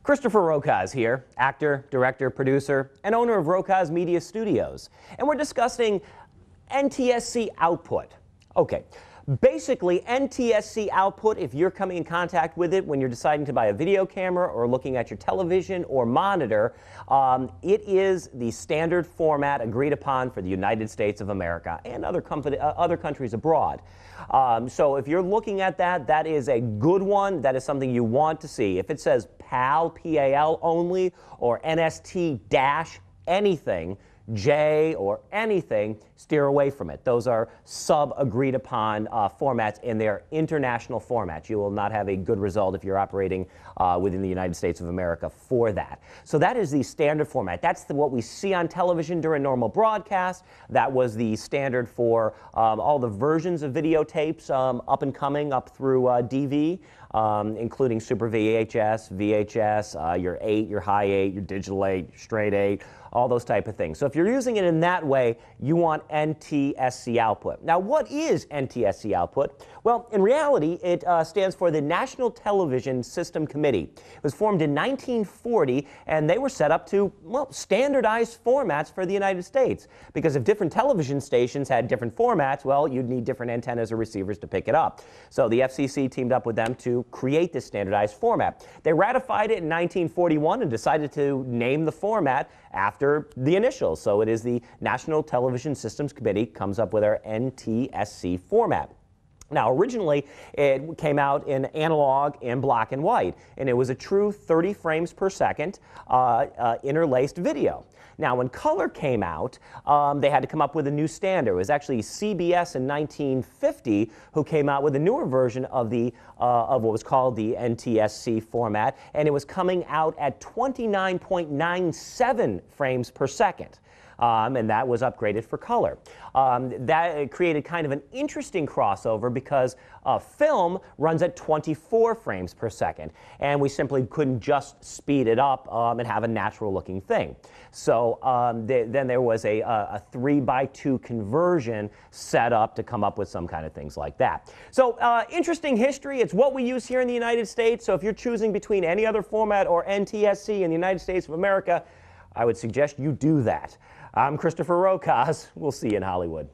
Christopher Rokosz here, actor, director, producer, and owner of Rokosz Media Studios. And we're discussing NTSC output. Okay, basically NTSC output, if you're coming in contact with it when you're deciding to buy a video camera or looking at your television or monitor, it is the standard format agreed upon for the United States of America and other countries abroad. So if you're looking at that, that is a good one. That is something you want to see. If it says PAL, P-A-L only, or NST-anything, J or anything, steer away from it. Those are sub-agreed upon formats, and they're international formats. You will not have a good result if you're operating within the United States of America for that. So that is the standard format. That's what we see on television during normal broadcast. That was the standard for all the versions of videotapes up and coming up through DV, including Super VHS, VHS, your 8, your high 8, your digital 8, your straight 8, all those type of things. So if you're using it in that way, you want NTSC output. Now, what is NTSC output? Well, in reality, it stands for the National Television System Committee. It was formed in 1940, and they were set up to, well, standardize formats for the United States. Because if different television stations had different formats, well, you'd need different antennas or receivers to pick it up. So the FCC teamed up with them to create this standardized format. They ratified it in 1941 and decided to name the format after the initials. So it is the National Television Systems Committee comes up with our NTSC format. Now, originally, it came out in analog and black and white, and it was a true 30 frames per second interlaced video. Now, when color came out, they had to come up with a new standard. It was actually CBS in 1950 who came out with a newer version of what was called the NTSC format, and it was coming out at 29.97 frames per second. And that was upgraded for color. That created kind of an interesting crossover because film runs at 24 frames per second, and we simply couldn't just speed it up and have a natural looking thing. So then there was a 3:2 conversion set up to come up with some kind of things like that. So interesting history. It's what we use here in the United States. So if you're choosing between any other format or NTSC in the United States of America, I would suggest you do that. I'm Christopher Rokosz. We'll see you in Hollywood.